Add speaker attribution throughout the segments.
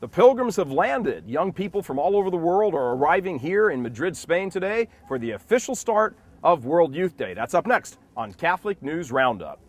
Speaker 1: The pilgrims have landed. Young people from all over the world are arriving here in Madrid, Spain today for the official start of World Youth Day. That's up next on Catholic News Roundup.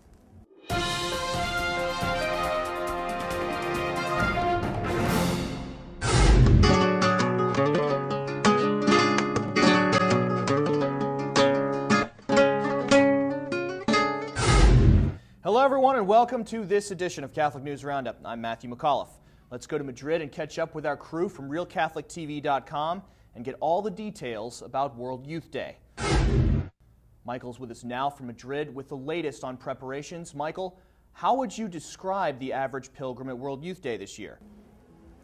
Speaker 2: Hello everyone and welcome to this edition of Catholic News Roundup. I'm Matthew McAuliffe. Let's go to Madrid and catch up with our crew from RealCatholicTV.com and get all the details about World Youth Day. Michael's with us now from Madrid with the latest on preparations. Michael, how would you describe the average pilgrim at World Youth Day this year?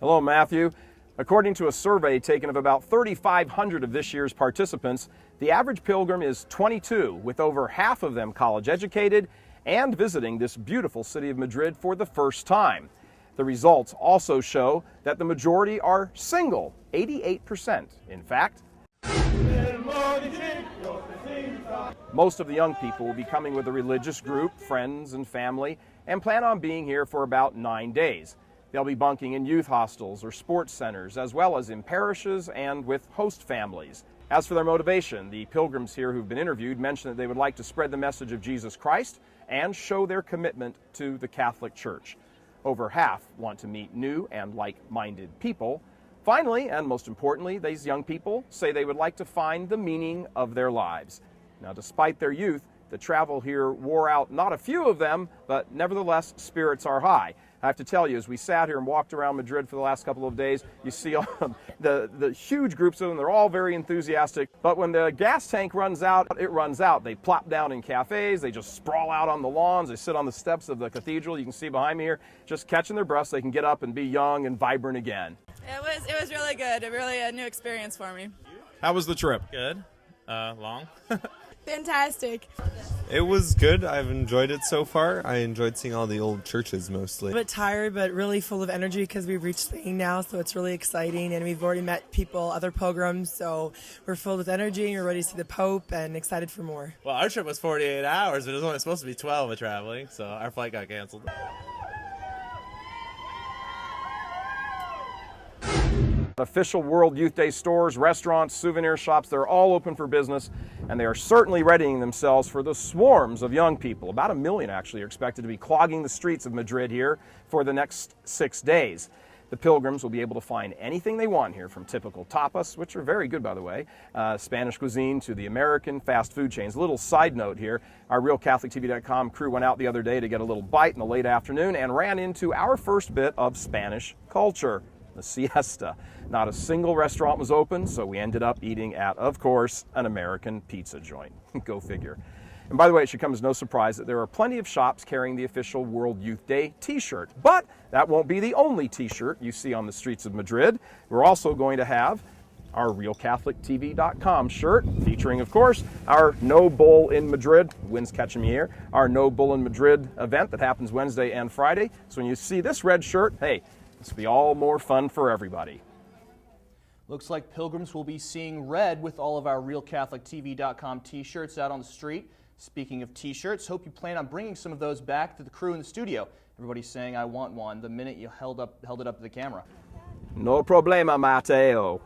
Speaker 1: Hello, Matthew. According to a survey taken of about 3,500 of this year's participants, the average pilgrim is 22, with over half of them college educated and visiting this beautiful city of Madrid for the first time. The results also show that the majority are single, 88%, in fact. Most of the young people will be coming with a religious group, friends and family, and plan on being here for about 9 days. They'll be bunking in youth hostels or sports centers, as well as in parishes and with host families. As for their motivation, the pilgrims here who've been interviewed mentioned that they would like to spread the message of Jesus Christ and show their commitment to the Catholic Church. Over half want to meet new and like-minded people. Finally, and most importantly, these young people say they would like to find the meaning of their lives. Now, despite their youth, the travel here wore out not a few of them, but nevertheless, spirits are high. I have to tell you, as we sat here and walked around Madrid for the last couple of days, you see the huge groups of them. They're all very enthusiastic. But when the gas tank runs out, it runs out. They plop down in cafes. They just sprawl out on the lawns. They sit on the steps of the cathedral. You can see behind me here, just catching their breath so they can get up and be young and vibrant again.
Speaker 3: It was really good. Really a new experience for me.
Speaker 4: How was the trip?
Speaker 5: Good. Long.
Speaker 3: Fantastic.
Speaker 6: It was good. I've enjoyed it so far. I enjoyed seeing all the old churches mostly.
Speaker 7: A bit tired, but really full of energy because we've reached Spain now, so it's really exciting. And we've already met people, other pilgrims, so we're filled with energy and we're ready to see the Pope and excited for more.
Speaker 5: Well, our trip was 48 hours, but it was only supposed to be 12 of traveling, so our flight got canceled.
Speaker 1: Official World Youth Day stores, restaurants, souvenir shops, they're all open for business, and they are certainly readying themselves for the swarms of young people. About 1 million actually are expected to be clogging the streets of Madrid here for the next 6 days. The pilgrims will be able to find anything they want here, from typical tapas, which are very good by the way, Spanish cuisine, to the American fast food chains. A little side note here, our RealCatholicTV.com crew went out the other day to get a little bite in the late afternoon and ran into our first bit of Spanish culture, the siesta. Not a single restaurant was open, so we ended up eating at, of course, an American pizza joint. Go figure. And by the way, it should come as no surprise that there are plenty of shops carrying the official World Youth Day t-shirt. But that won't be the only t-shirt you see on the streets of Madrid. We're also going to have our RealCatholicTV.com shirt, featuring, of course, our No Bull in Madrid, wind's catching me here, our No Bull in Madrid event that happens Wednesday and Friday. So when you see this red shirt, hey, this will be all more fun for everybody.
Speaker 2: Looks like pilgrims will be seeing red with all of our RealCatholicTV.com t-shirts out on the street. Speaking of t-shirts, hope you plan on bringing some of those back to the crew in the studio. Everybody's saying, I want one, the minute you held it up to the camera.
Speaker 1: No problema, Mateo.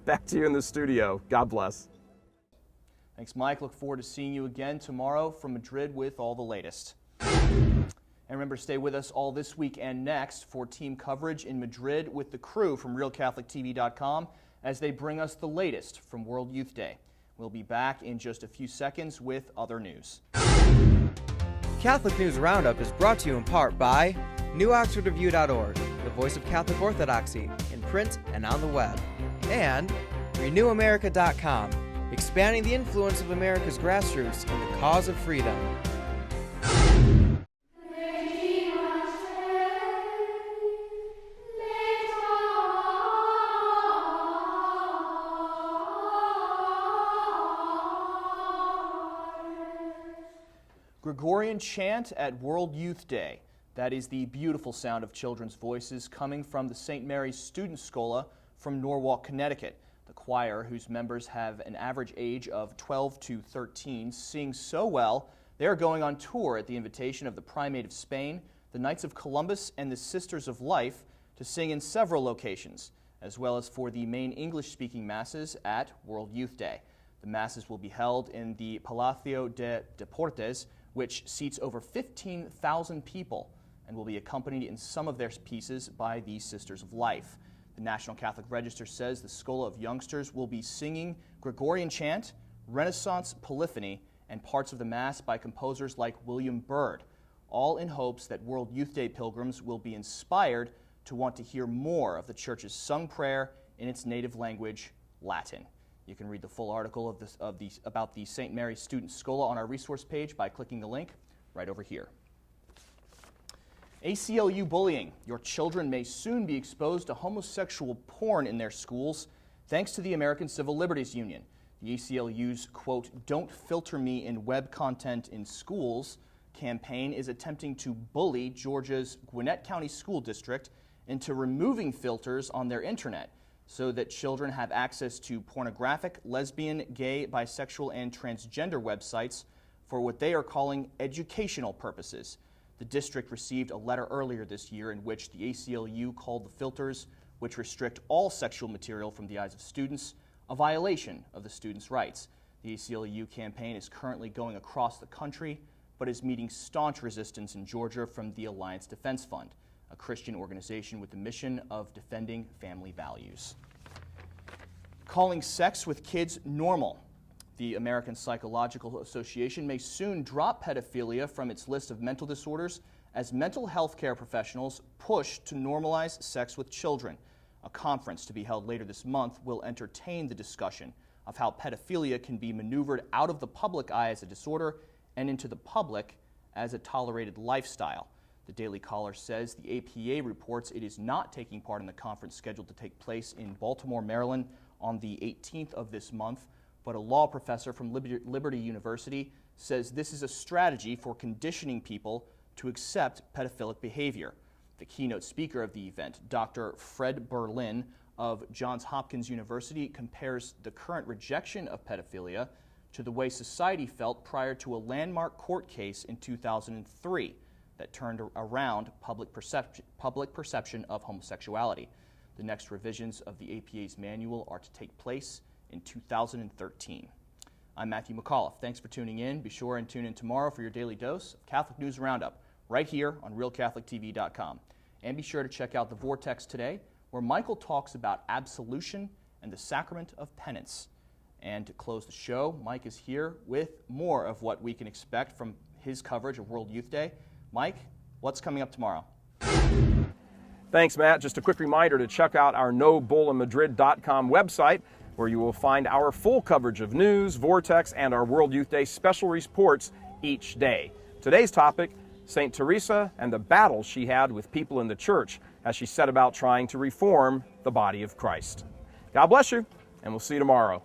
Speaker 1: Back to you in the studio. God bless.
Speaker 2: Thanks, Mike. Look forward to seeing you again tomorrow from Madrid with all the latest. And remember to stay with us all this week and next for team coverage in Madrid with the crew from RealCatholicTV.com as they bring us the latest from World Youth Day. We'll be back in just a few seconds with other news.
Speaker 8: Catholic News Roundup is brought to you in part by NewOxfordReview.org, the voice of Catholic Orthodoxy, in print and on the web, and RenewAmerica.com, expanding the influence of America's grassroots in the cause of freedom.
Speaker 2: Gregorian chant at World Youth Day. That is the beautiful sound of children's voices coming from the St. Mary's Student Schola from Norwalk, Connecticut. The choir, whose members have an average age of 12 to 13, sings so well, they are going on tour at the invitation of the Primate of Spain, the Knights of Columbus, and the Sisters of Life to sing in several locations, as well as for the main English-speaking masses at World Youth Day. The masses will be held in the Palacio de Deportes, which seats over 15,000 people, and will be accompanied in some of their pieces by the Sisters of Life. The National Catholic Register says the Schola of Youngsters will be singing Gregorian chant, Renaissance polyphony, and parts of the Mass by composers like William Byrd, all in hopes that World Youth Day pilgrims will be inspired to want to hear more of the Church's sung prayer in its native language, Latin. You can read the full article about the St. Mary's Student Schola on our resource page by clicking the link right over here. ACLU Bullying. Your children may soon be exposed to homosexual porn in their schools, thanks to the American Civil Liberties Union. The ACLU's, quote, "Don't filter me in web content in schools" campaign is attempting to bully Georgia's Gwinnett County School District into removing filters on their internet so that children have access to pornographic, lesbian, gay, bisexual, and transgender websites for what they are calling educational purposes. The district received a letter earlier this year in which the ACLU called the filters, which restrict all sexual material from the eyes of students, a violation of the students' rights. The ACLU campaign is currently going across the country, but is meeting staunch resistance in Georgia from the Alliance Defense Fund, a Christian organization with the mission of defending family values. Calling sex with kids normal. The American Psychological Association may soon drop pedophilia from its list of mental disorders as mental health care professionals push to normalize sex with children. A conference to be held later this month will entertain the discussion of how pedophilia can be maneuvered out of the public eye as a disorder and into the public as a tolerated lifestyle. The Daily Caller says the APA reports it is not taking part in the conference scheduled to take place in Baltimore, Maryland on the 18th of this month, but a law professor from Liberty University says this is a strategy for conditioning people to accept pedophilic behavior. The keynote speaker of the event, Dr. Fred Berlin of Johns Hopkins University, compares the current rejection of pedophilia to the way society felt prior to a landmark court case in 2003 that turned around public perception of homosexuality. The next revisions of the APA's manual are to take place in 2013. I'm Matthew McAuliffe. Thanks for tuning in. Be sure and tune in tomorrow for your daily dose of Catholic News Roundup, right here on RealCatholicTV.com. And be sure to check out The Vortex today, where Michael talks about absolution and the sacrament of penance. And to close the show, Mike is here with more of what we can expect from his coverage of World Youth Day. Mike, what's coming up tomorrow?
Speaker 1: Thanks, Matt. Just a quick reminder to check out our NoBullaMadrid.com website, where you will find our full coverage of news, Vortex, and our World Youth Day special reports each day. Today's topic, St. Teresa and the battle she had with people in the church as she set about trying to reform the body of Christ. God bless you, and we'll see you tomorrow.